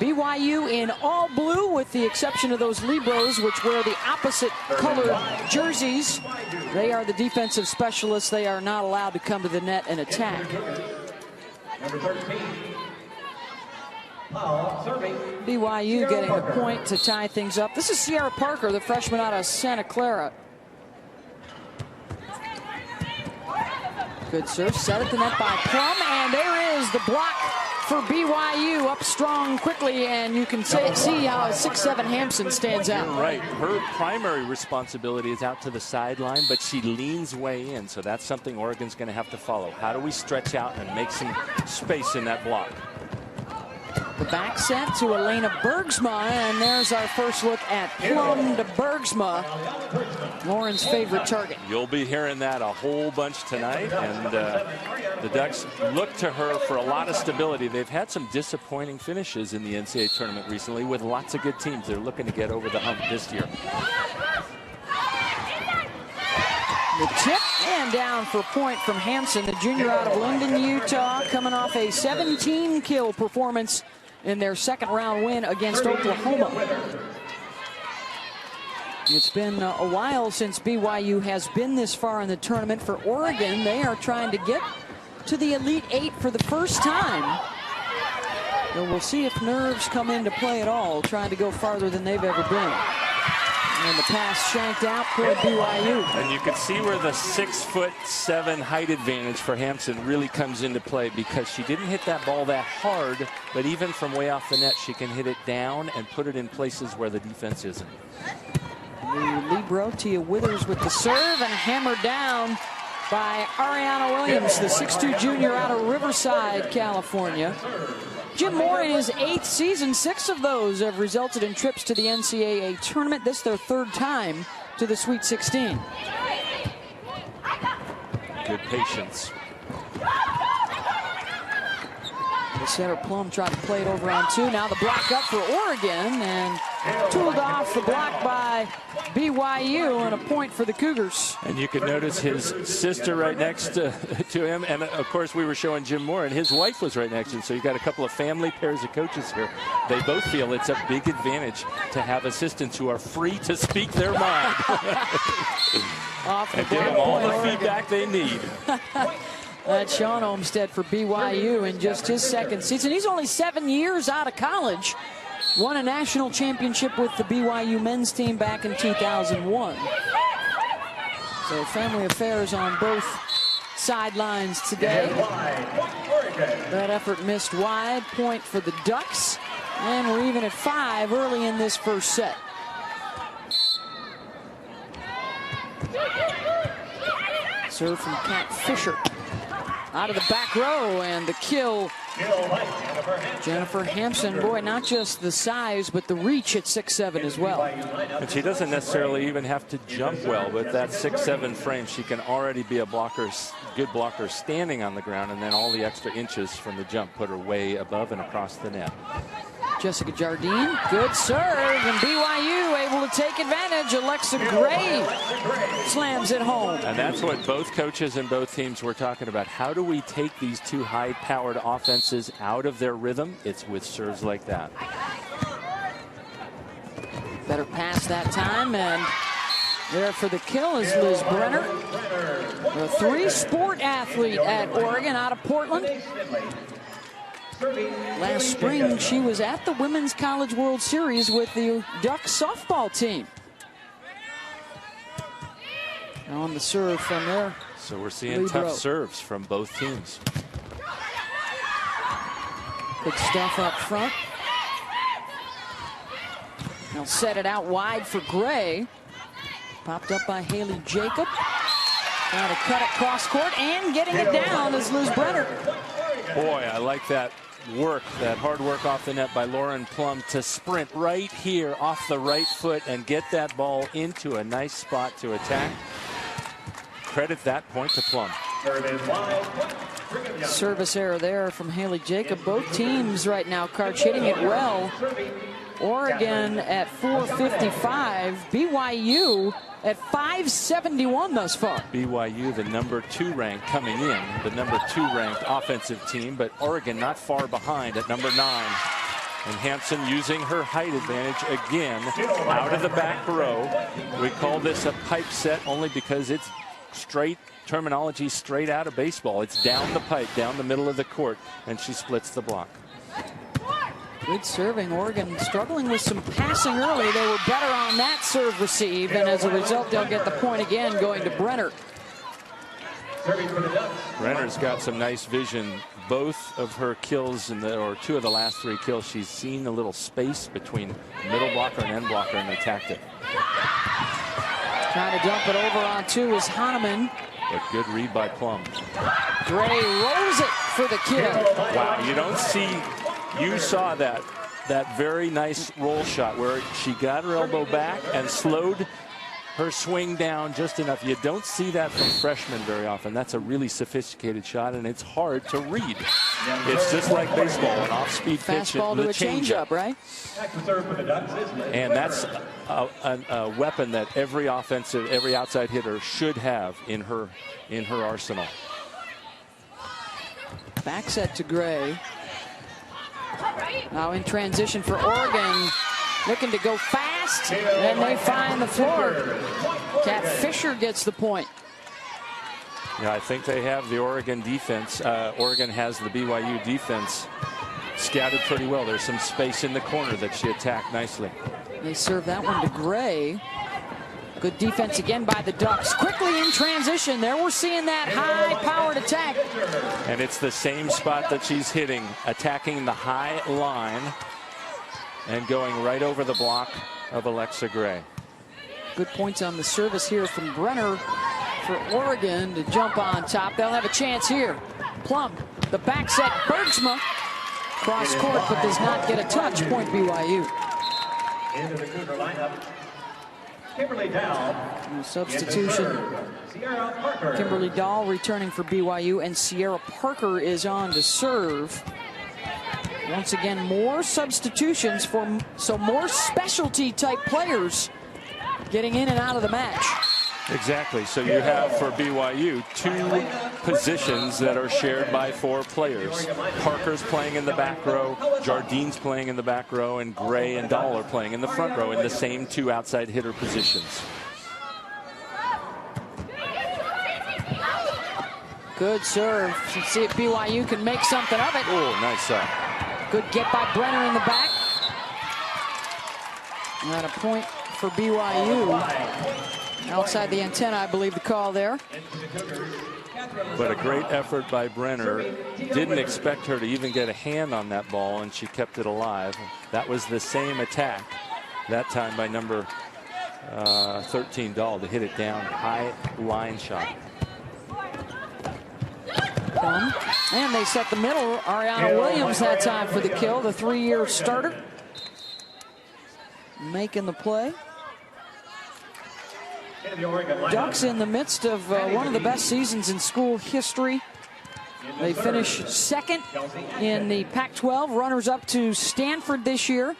BYU in all blue with the exception of those Libros, which wear the opposite colored jerseys. They are the defensive specialists. They are not allowed to come to the net and attack. Number 13. Serving. BYU getting the point to tie things up. This is Sierra Parker, the freshman out of Santa Clara. Good serve, set at the net by Plum, and there is the block for BYU, up strong quickly, and you can see how 6'7" Hampson stands out. You're right. Her primary responsibility is out to the sideline, but she leans way in, so that's something Oregon's going to have to follow. How do we stretch out and make some space in that block? The back set to Elena Bergsma, and there's our first look at Plum to Bergsma, Lauren's favorite target. You'll be hearing that a whole bunch tonight, and the Ducks look to her for a lot of stability. They've had some disappointing finishes in the NCAA tournament recently with lots of good teams. They're looking to get over the hump this year. The tip and down for point from Hampson, the junior out of Linden, Utah, coming off a 17-kill performance in their second round win against Oklahoma. It's been a while since BYU has been this far in the tournament. For Oregon, they are trying to get to the Elite Eight for the first time. And we'll see if nerves come into play at all, trying to go farther than they've ever been. And the pass shanked out for BYU. And you can see where the 6'7" height advantage for Hampson really comes into play, because she didn't hit that ball that hard, but even from way off the net, she can hit it down and put it in places where the defense isn't. The libero, Tia Withers, with the serve, and hammered down by Ariana Williams, the 6'2" junior out of Riverside, California. Jim Moore in his 8th season, 6 of those have resulted in trips to the NCAA tournament. This their 3rd time to the Sweet 16. Good patience. The setter Plum tried to play it over on 2. Now the block up for Oregon, and tooled off the block by BYU, and a point for the Cougars. And you can notice his sister right next to him, and of course we were showing Jim Moore, and his wife was right next to him. So you got a couple of family pairs of coaches here. They both feel it's a big advantage to have assistants who are free to speak their mind and give them all the feedback they need. That's Sean Olmstead for BYU in just his 2nd season. He's only 7 years out of college. Won a national championship with the BYU men's team back in 2001. So family affairs on both sidelines today. That effort missed wide. Point for the Ducks. And we're even at 5 early in this first set. Serve from Kat Fisher. Out of the back row, and the kill. Jennifer Hampson, boy, not just the size, but the reach at 6'7" as well. And she doesn't necessarily even have to jump well, but that 6'7" frame, she can already be a blocker, good blocker standing on the ground, and then all the extra inches from the jump put her way above and across the net. Jessica Jardine, good serve, and BYU able to take advantage. Alexa Gray slams it home. And that's what both coaches and both teams were talking about. How do we take these two high-powered offenses out of their rhythm? It's with serves like that. Better pass that time, and there for the kill is Liz Brenner, a 3-sport athlete at Oregon out of Portland. Last spring, she was at the Women's College World Series with the Ducks softball team. Now on the serve from there. So we're seeing tough serves from both teams. Good stuff up front. They'll set it out wide for Gray. Popped up by Haley Jacob. Trying to cut it cross court, and getting it down is Liz Brenner. Boy, I like that work, that hard work off the net by Lauren Plum to sprint right here off the right foot and get that ball into a nice spot to attack. Credit that point to Plum. Service error there from Haley Jacob. Both teams right now, Karch, hitting it well. Oregon at 455, BYU at 571 thus far. BYU, the #2 ranked coming in, the #2 ranked offensive team, but Oregon not far behind at #9. And Hampson using her height advantage again out of the back row. We call this a pipe set only because it's straight terminology, straight out of baseball. It's down the pipe, down the middle of the court, and she splits the block. Good serving. Oregon struggling with some passing early. They were better on that serve receive, and as a result, they'll get the point again going to Brenner. Brenner's got some nice vision. Both of her kills or two of the last 3 kills, she's seen a little space between middle blocker and end blocker and attacked it. Trying to dump it over on 2 is Hahnemann. A good read by Plum. Gray rolls it for the kill. Wow, you don't see, you saw that very nice roll shot where she got her elbow back and slowed her swing down just enough. You don't see that from freshmen very often. That's a really sophisticated shot, and it's hard to read. It's just like baseball, an off-speed pitch. Fastball to a changeup, right? And that's a weapon that every outside hitter should have in her arsenal. Back set to Gray. Now in transition for Oregon. Looking to go fast, and they find the floor. Kat Fisher gets the point. Yeah, I think they have the Oregon defense. Oregon has the BYU defense scouted pretty well. There's some space in the corner that she attacked nicely. They serve that one to Gray. Good defense again by the Ducks. Quickly in transition. There we're seeing that high-powered attack. And it's the same spot that she's hitting, attacking the high line and going right over the block of Alexa Gray. Good points on the service here from Brenner for Oregon to jump on top. They'll have a chance here. Plum, the back set, Bergsma. Cross court, but does not get a touch. Point BYU. Into the Cougar lineup, Kimberly Dow. Substitution. Sierra Parker. Kimberly Dahl returning for BYU, and Sierra Parker is on to serve. Once again, more substitutions so more specialty type players getting in and out of the match. Exactly. So you have for BYU 2 positions that are shared by 4 players. Parker's playing in the back row, Jardine's playing in the back row, and Gray and Dahl are playing in the front row in the same 2 outside hitter positions. Good serve. Let's see if BYU can make something of it. Oh, nice serve. Good get by Brenner in the back. And a point for BYU. Outside the antenna, I believe the call there. But a great effort by Brenner. Didn't expect her to even get a hand on that ball, and she kept it alive. That was the same attack, that time by number 13 Dahl, to hit it down. High line shot. And they set the middle. Ariana Williams that time for the kill, the 3-year starter. Making the play. Ducks in the midst of one of the best seasons in school history. They finish 2nd in the Pac-12, runners up to Stanford this year.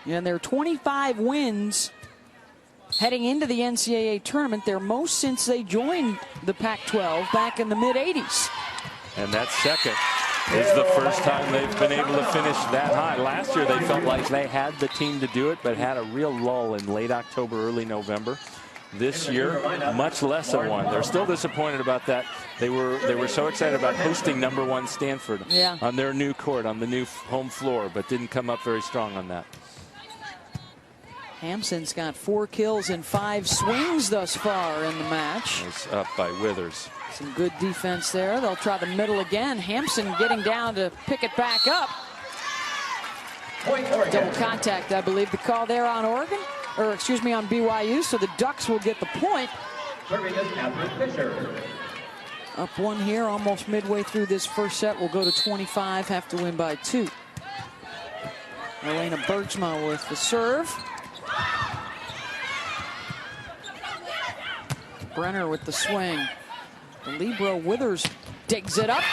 And their 25 wins heading into the NCAA tournament, their most since they joined the Pac-12 back in the mid-'80s. And that 2nd is the first time they've been able to finish that high. Last year they felt like they had the team to do it, but had a real lull in late October, early November. This year, much less of one. They're still disappointed about that. They were so excited about hosting #1 Stanford on their new court, on the new home floor, but didn't come up very strong on that. Hampson's got 4 kills and 5 swings thus far in the match. It's up by Withers. Some good defense there. They'll try the middle again. Hampson getting down to pick it back up. Double contact, I believe, the call there on Oregon, or excuse me, on BYU. So the Ducks will get the point. Up 1 here, almost midway through this first set. We'll go to 25, have to win by 2. Elena Bergsma with the serve. Brenner with the swing. The libero Withers digs it up.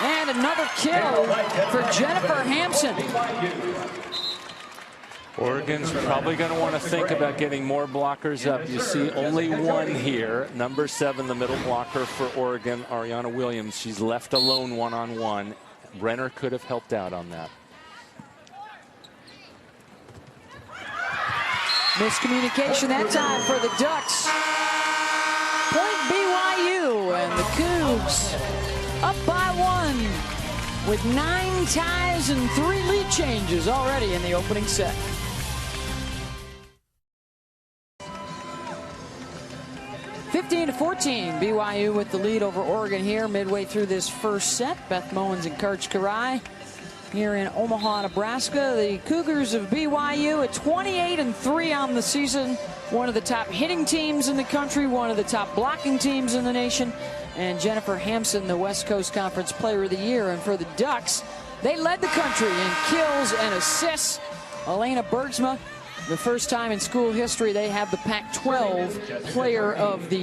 And another kill for Jennifer Hampson. Oregon's probably going to want to think about getting more blockers up. You see only 1 here. Number 7, the middle blocker for Oregon, Ariana Williams. She's left alone one-on-one. Brenner could have helped out on that. Miscommunication that time for the Ducks. Point BYU, and the Cougs up by 1 with 9 ties and 3 lead changes already in the opening set. (15-14), BYU with the lead over Oregon here midway through this first set. Beth Mowens and Karch Karai here in Omaha, Nebraska. The Cougars of BYU at 28-3 on the season. One of the top hitting teams in the country, one of the top blocking teams in the nation. And Jennifer Hampson, the West Coast Conference Player of the Year. And for the Ducks, they led the country in kills and assists. Elena Bergsma, the first time in school history they have the Pac-12 Player of the Year.